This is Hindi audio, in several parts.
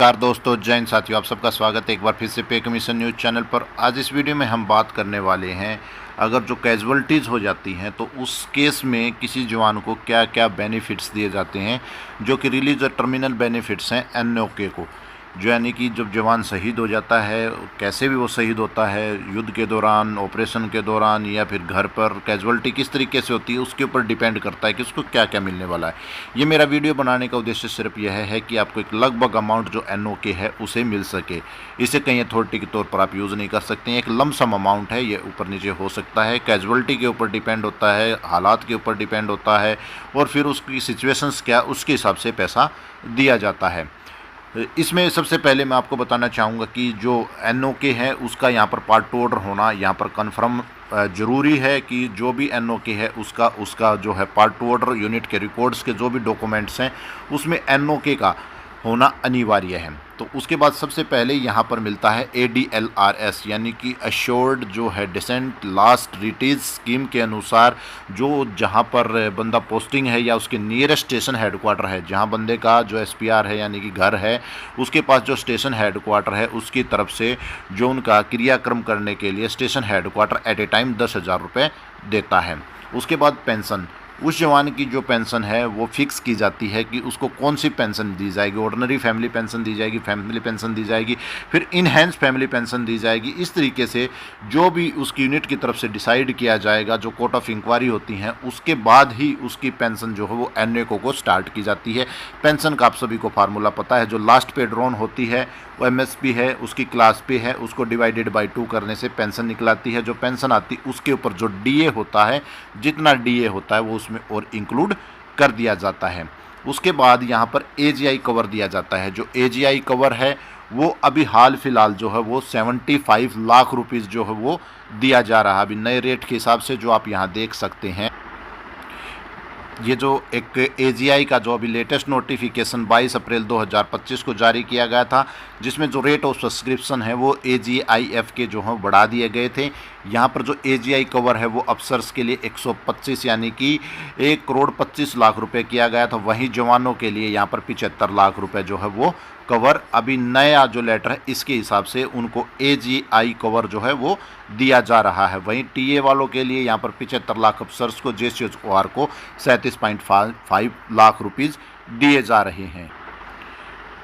नमस्कार दोस्तों, जय हिंद साथियों, आप सबका स्वागत है एक बार फिर से पे कमीशन न्यूज़ चैनल पर। आज इस वीडियो में हम बात करने वाले हैं, अगर जो कैजुअल्टीज़ हो जाती हैं तो उस केस में किसी जवान को क्या क्या बेनिफिट्स दिए जाते हैं, जो कि रिलीज और टर्मिनल बेनिफिट्स हैं एनओके को। जो यानी कि जब जवान शहीद हो जाता है, कैसे भी वो शहीद होता है, युद्ध के दौरान, ऑपरेशन के दौरान, या फिर घर पर कैजुअल्टी किस तरीके से होती है, उसके ऊपर डिपेंड करता है कि उसको क्या क्या मिलने वाला है। ये मेरा वीडियो बनाने का उद्देश्य सिर्फ यह है कि आपको एक लगभग अमाउंट जो एनओके है उसे मिल सके। इसे कहीं अथॉरिटी के तौर पर आप यूज़ नहीं कर सकते हैं। एक लमसम अमाउंट है, ये ऊपर नीचे हो सकता है, कैजुअल्टी के ऊपर डिपेंड होता है, हालात के ऊपर डिपेंड होता है, और फिर उसकी सिचुएशंस क्या, उसके हिसाब से पैसा दिया जाता है। इसमें सबसे पहले मैं आपको बताना चाहूँगा कि जो एनओके है उसका यहाँ पर पार्ट टू ऑर्डर होना यहाँ पर कन्फर्म ज़रूरी है कि जो भी एनओके है उसका जो है पार्ट टू ऑर्डर यूनिट के रिकॉर्ड्स के जो भी डॉक्यूमेंट्स हैं उसमें एनओके का होना अनिवार्य है। तो उसके बाद सबसे पहले यहाँ पर मिलता है ADLRS, यानी कि अश्योर्ड जो है डिसेंट लास्ट रिलीज स्कीम के अनुसार, जो जहाँ पर बंदा पोस्टिंग है या उसके नियरेस्ट स्टेशन हेडक्वार्टर है, जहाँ बंदे का जो SPR है यानी कि घर है, उसके पास जो स्टेशन हेडक्वार्टर है उसकी तरफ से जो उनका क्रियाक्रम करने के लिए station headquarter at a time 10,000 रुपये देता है। उसके बाद पेंशन, उस जवान की जो पेंशन है वो फिक्स की जाती है कि उसको कौन सी पेंशन दी जाएगी। ऑर्डिनरी फैमिली पेंशन दी जाएगी, फैमिली पेंशन दी जाएगी, फिर इनहेंस फैमिली पेंशन दी जाएगी। इस तरीके से जो भी उसकी यूनिट की तरफ से डिसाइड किया जाएगा, जो कोर्ट ऑफ इंक्वायरी होती हैं, उसके बाद ही उसकी पेंशन जो है वो एनओके को स्टार्ट की जाती है। पेंशन का आप सभी को फार्मूला पता है, जो लास्ट पे ड्रॉन होती है वो MSP है, उसकी क्लास पे है, उसको डिवाइडेड बाई 2 करने से पेंशन निकलाती है। जो पेंशन आती है उसके ऊपर जो DA होता है, जितना DA होता है वो उसमें और इंक्लूड कर दिया जाता है। उसके बाद यहाँ पर AGI कवर दिया जाता है। जो AGI कवर है वो अभी हाल फिलहाल जो है वो 75 लाख रुपीज़ जो है वो दिया जा रहा है अभी नए रेट के हिसाब से, जो आप यहाँ देख सकते हैं। ये जो एक AGI का जो अभी लेटेस्ट नोटिफिकेशन 22 अप्रैल 2025 को जारी किया गया था, जिसमें जो रेट ऑफ सब्सक्रिप्शन है वो AGIF के जो हैं बढ़ा दिए गए थे। यहाँ पर जो AGI कवर है वो अफसर्स के लिए 125 यानी कि 1,25,00,000 रुपये किया गया था। वहीं जवानों के लिए यहाँ पर 75 लाख रुपये जो है वो कवर, अभी नया जो लेटर है इसके हिसाब से उनको AGI कवर जो है वो दिया जा रहा है। वहीं TA वालों के लिए यहाँ पर 75 लाख, अफसर्स को JCOR को 37.5 लाख रुपीज़ दिए जा रहे हैं।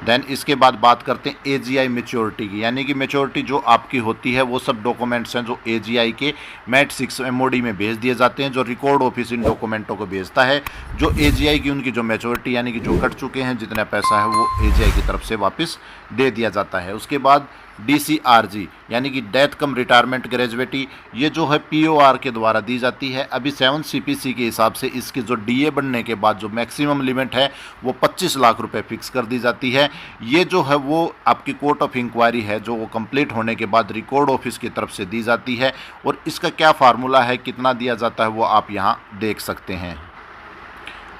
देन इसके बाद बात करते हैं AGI मेच्योरिटी की, यानी कि मेच्योरिटी जो आपकी होती है वो सब डॉक्यूमेंट्स हैं जो AGI के मैट 6 MOD में भेज दिए जाते हैं, जो रिकॉर्ड ऑफिस इन डॉक्यूमेंटों को भेजता है। जो AGI की उनकी जो मेच्योरिटी यानी कि जो कट चुके हैं जितना पैसा है वो AGI की तरफ से वापस दे दिया जाता है। उसके बाद DCRG यानी कि डेथ कम रिटायरमेंट ग्रेजुएटी, ये जो है POR के द्वारा दी जाती है। अभी 7 CPC के हिसाब से इसकी जो DA बनने के बाद जो मैक्सिमम लिमिट है वो 25 लाख रुपए फिक्स कर दी जाती है। ये जो है वो आपकी कोर्ट ऑफ इंक्वायरी है, जो वो कंप्लीट होने के बाद रिकॉर्ड ऑफिस की तरफ से दी जाती है। और इसका क्या फार्मूला है, कितना दिया जाता है, वो आप यहाँ देख सकते हैं।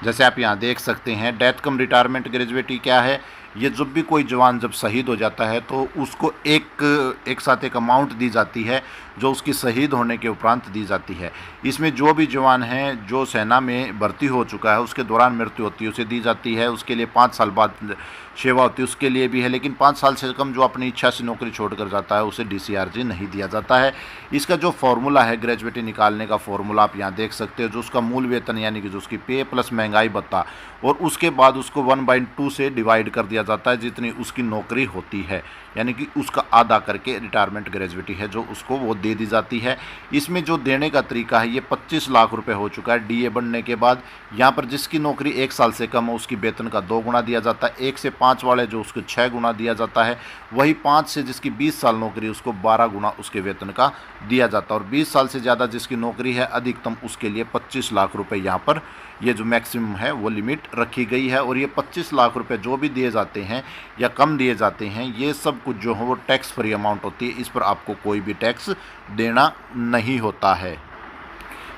जैसे आप यहाँ देख सकते हैं, डेथ कम रिटायरमेंट ग्रेजुएटी क्या है, ये जब भी कोई जवान जब शहीद हो जाता है तो उसको एक साथ एक अमाउंट दी जाती है, जो उसकी शहीद होने के उपरांत दी जाती है। इसमें जो भी जवान हैं जो सेना में भर्ती हो चुका है, उसके दौरान मृत्यु होती है उसे दी जाती है। उसके लिए 5 साल बाद सेवा होती है उसके लिए भी है, लेकिन 5 साल से कम जो अपनी इच्छा से नौकरी छोड़कर जाता है उसे DCRG नहीं दिया जाता है। इसका जो फॉर्मूला है ग्रेजुएटी निकालने का फॉर्मूला आप यहाँ देख सकते हो, जो उसका मूल वेतन यानी कि जो उसकी पे प्लस महंगाई भत्ता, और उसके बाद उसको 1/2 से डिवाइड कर दिया जाता है जितनी उसकी नौकरी होती है, यानी कि उसका आधा करके रिटायरमेंट ग्रेजुएटी है जो उसको वो दे दी जाती है। इसमें जो देने का तरीका है, ये 25 लाख रुपए हो चुका है DA बनने के बाद। यहाँ पर जिसकी नौकरी 1 साल से कम हो उसकी वेतन का 2 गुना दिया जाता है, 1 से 5 वाले जो उसको 6 गुना दिया जाता है, वही 5 से जिसकी 20 साल नौकरी उसको 12 गुना उसके वेतन का दिया जाता है। और 20 साल से ज़्यादा जिसकी नौकरी है अधिकतम, उसके लिए 25 लाख रुपये यहाँ पर ये जो मैक्सिमम है वो लिमिट रखी गई है। और ये 25 लाख रुपए जो भी दिए जाते हैं या कम दिए जाते हैं, ये सब कुछ जो है वो टैक्स फ्री अमाउंट होती है, इस पर आपको कोई भी टैक्स देना नहीं होता है।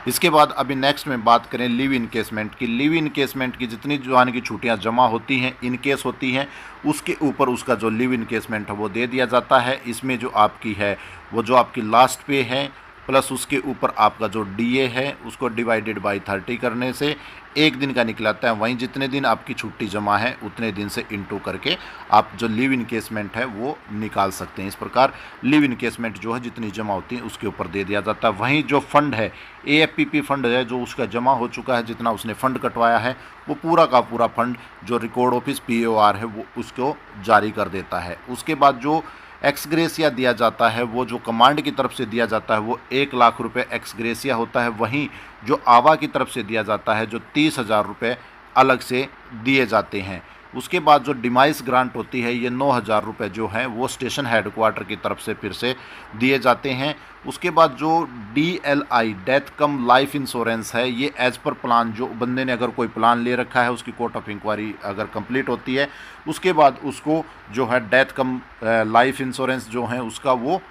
इसके बाद अभी नेक्स्ट में बात करें लिव इनकेसमेंट की। लिव इनकेसमेंट की जितनी जवान की छुट्टियां जमा होती हैं, इनकेस होती हैं, उसके ऊपर उसका जो लिव इनकेसमेंट है वो दे दिया जाता है। इसमें जो आपकी है वो जो आपकी लास्ट पे है प्लस उसके ऊपर आपका जो डीए है उसको डिवाइडेड बाई 30 करने से एक दिन का निकलाता है। वहीं जितने दिन आपकी छुट्टी जमा है उतने दिन से इंटू करके आप जो लीव इनकेसमेंट है वो निकाल सकते हैं। इस प्रकार लीव इनकेसमेंट जो है जितनी जमा होती है उसके ऊपर दे दिया जाता है। वहीं जो फंड है एएफपीपी फंड है जो उसका जमा हो चुका है, जितना उसने फंड कटवाया है वो पूरा का पूरा फंड जो रिकॉर्ड ऑफिस पीओआर है वो उसको जारी कर देता है। उसके बाद जो एक्सग्रेसिया दिया जाता है वो जो कमांड की तरफ से दिया जाता है वो 1,00,000 रुपये एक्सग्रेसिया होता है। वहीं जो आवा की तरफ से दिया जाता है जो 30,000 रुपये अलग से दिए जाते हैं। उसके बाद जो डिमाइस ग्रांट होती है ये 9,000 रुपये जो है वो स्टेशन हेडक्वार्टर की तरफ से फिर से दिए जाते हैं। उसके बाद जो DLI डेथ कम लाइफ इंश्योरेंस है ये एज़ पर प्लान, जो बंदे ने अगर कोई प्लान ले रखा है उसकी कोर्ट ऑफ इंक्वायरी अगर कंप्लीट होती है उसके बाद उसको जो है डेथ कम लाइफ इंश्योरेंस जो है उसका वो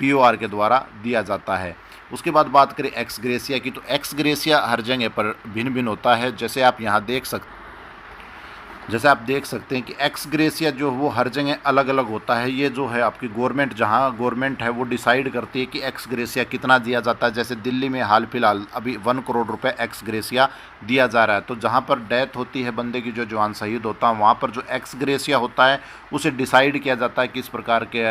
POR के द्वारा दिया जाता है। उसके बाद बात करें एक्स ग्रेसिया की, तो एक्स ग्रेसिया हर जगह पर भिन्न भिन्न होता है। जैसे आप देख सकते हैं कि एक्स ग्रेसिया जो वो हर जगह अलग अलग होता है। ये जो है आपकी गवर्नमेंट, जहाँ गवर्नमेंट है वो डिसाइड करती है कि एक्स ग्रेसिया कितना दिया जाता है। जैसे दिल्ली में हाल फिलहाल अभी 1 करोड़ रुपए एक्स ग्रेसिया दिया जा रहा है। तो जहाँ पर डेथ होती है बंदे की, जो जवान शहीद होता है, वहाँ पर जो एक्स ग्रेसिया होता है उसे डिसाइड किया जाता है किस प्रकार के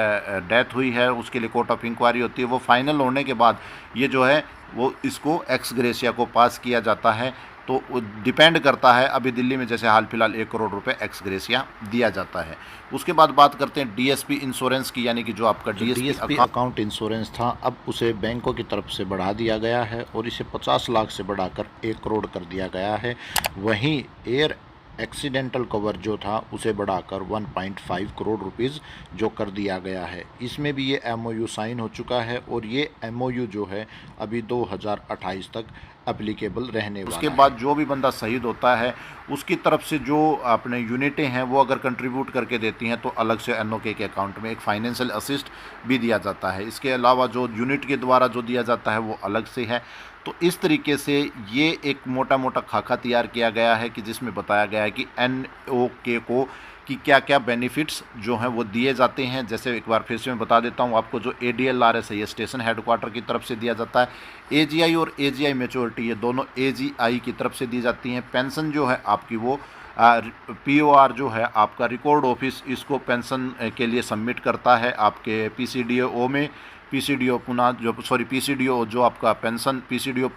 डेथ हुई है, उसके लिए कोर्ट ऑफ इंक्वायरी होती है। वो फाइनल होने के बाद ये जो है वो इसको एक्स ग्रेसिया को पास किया जाता है। तो डिपेंड करता है, अभी दिल्ली में जैसे हाल फिलहाल 1 करोड़ रुपए एक्स ग्रेसिया दिया जाता है। उसके बाद बात करते हैं डीएसपी इंश्योरेंस की, यानी कि जो आपका डीएसपी अकाउंट इंश्योरेंस था अब उसे बैंकों की तरफ से बढ़ा दिया गया है और इसे 50 लाख से बढ़ाकर 1 करोड़ कर दिया गया है। वहीं एयर एक्सीडेंटल कवर जो था उसे बढ़ाकर 1.5 करोड़ रुपीज़ जो कर दिया गया है। इसमें भी ये MOU साइन हो चुका है और ये MOU जो है अभी 2028 तक एप्लीकेबल रहने वाला है। उसके बाद जो भी बंदा शहीद होता है उसकी तरफ से जो अपने यूनिटें हैं वो अगर कंट्रीब्यूट करके देती हैं तो अलग से NOK के अकाउंट में एक फाइनेंशियल असिस्ट भी दिया जाता है। इसके अलावा जो यूनिट के द्वारा जो दिया जाता है वो अलग से है। तो इस तरीके से ये एक मोटा मोटा खाका तैयार किया गया है कि जिसमें बताया गया है कि NOK को कि क्या क्या बेनिफिट्स जो हैं वो दिए जाते हैं। जैसे एक बार फिर से मैं बता देता हूँ आपको, जो ADLRS है ये स्टेशन हेडक्वार्टर की तरफ से दिया जाता है। AGI और AGI मैच्योरिटी ये दोनों AGI की तरफ से दी जाती हैं। पेंशन जो है आपकी वो POR जो है आपका रिकॉर्ड ऑफिस इसको पेंशन के लिए सबमिट करता है आपके PCDO में। PCDO पुणे PCDO जो आपका पेंशन PCDO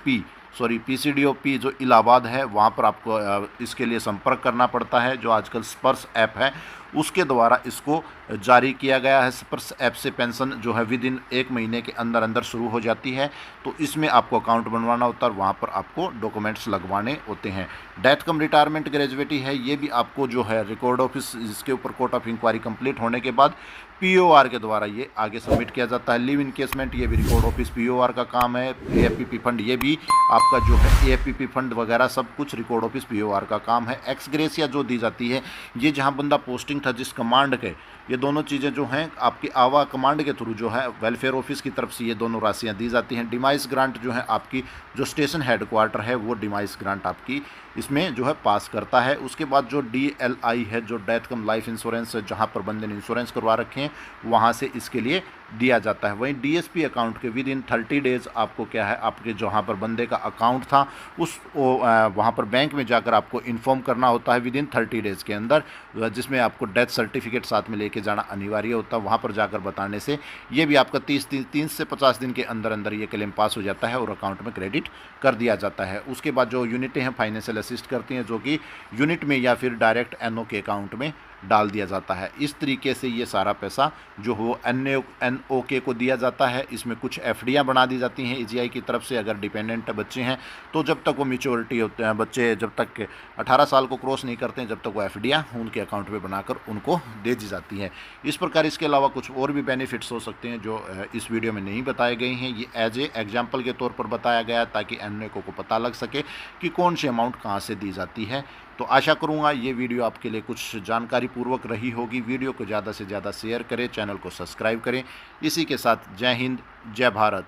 P जो इलाहाबाद है वहाँ पर आपको इसके लिए संपर्क करना पड़ता है। जो आजकल स्पर्श ऐप है उसके द्वारा इसको जारी किया गया है। स्पर्श ऐप से पेंशन जो है विद इन 1 महीने के अंदर अंदर शुरू हो जाती है। तो इसमें आपको अकाउंट बनवाना होता है और वहाँ पर आपको डॉक्यूमेंट्स लगवाने होते हैं। डेथ कम रिटायरमेंट ग्रेजुएटी है, ये भी आपको जो है रिकॉर्ड ऑफिस इसके ऊपर कोर्ट ऑफ इंक्वायरी कंप्लीट होने के बाद POR के द्वारा ये आगे सबमिट किया जाता है। लीव इनकेसमेंट ये भी रिकॉर्ड ऑफिस POR का काम है। AFPP फंड ये भी आपका जो है AFPP फंड वगैरह सब कुछ रिकॉर्ड ऑफिस POR का काम है। एक्स ग्रेसिया जो दी जाती है ये जहाँ बंदा पोस्टिंग था जिस कमांड के, ये दोनों चीज़ें जो हैं आपकी आवा कमांड के थ्रू जो है वेलफेयर ऑफिस की तरफ से ये दोनों राशियाँ दी जाती हैं। डिमाइस ग्रांट जो है आपकी जो स्टेशन हेडक्वार्टर है वो डिमाइस ग्रांट आपकी इसमें जो है पास करता है। उसके बाद जो DLI है जो डेथ कम लाइफ इंश्योरेंस है, जहाँ पर बंदे ने इंश्योरेंस करवा रखे हैं वहाँ से इसके लिए दिया जाता है। वहीं DSP अकाउंट के विद इन 30 डेज़ आपको क्या है आपके जहाँ पर बंदे का अकाउंट था उस वहाँ पर बैंक में जाकर आपको इन्फॉर्म करना होता है विद इन 30 डेज़ के अंदर, जिसमें आपको डेथ सर्टिफिकेट साथ में लेके जाना अनिवार्य होता है। वहाँ पर जाकर बताने से ये भी आपका 30 से 50 दिन के अंदर अंदर ये क्लेम पास हो जाता है और अकाउंट में क्रेडिट कर दिया जाता है। उसके बाद जो यूनिटें हैं फाइनेंशियल असिस्ट करती हैं जो कि यूनिट में या फिर डायरेक्ट NOK अकाउंट में डाल दिया जाता है। इस तरीके से ये सारा पैसा जो हो NOK को दिया जाता है। इसमें कुछ FDयाँ बना दी जाती हैं AGI की तरफ से। अगर डिपेंडेंट बच्चे हैं तो जब तक वो मैच्योरिटी होते हैं, बच्चे जब तक 18 साल को क्रॉस नहीं करते हैं जब तक वो FDयाँ उनके अकाउंट में बनाकर उनको दे दी जाती हैं। इस प्रकार इसके अलावा कुछ और भी बेनिफिट्स हो सकते हैं जो इस वीडियो में नहीं बताए गए हैं। ये एज ए एग्जाम्पल के तौर पर बताया गया ताकि NOK को पता लग सके कि कौन सी अमाउंट कहाँ से दी जाती है। तो आशा करूँगा ये वीडियो आपके लिए कुछ जानकारी पूर्वक रही होगी। वीडियो को ज़्यादा से ज़्यादा शेयर करें, चैनल को सब्सक्राइब करें। इसी के साथ जय हिंद, जय भारत।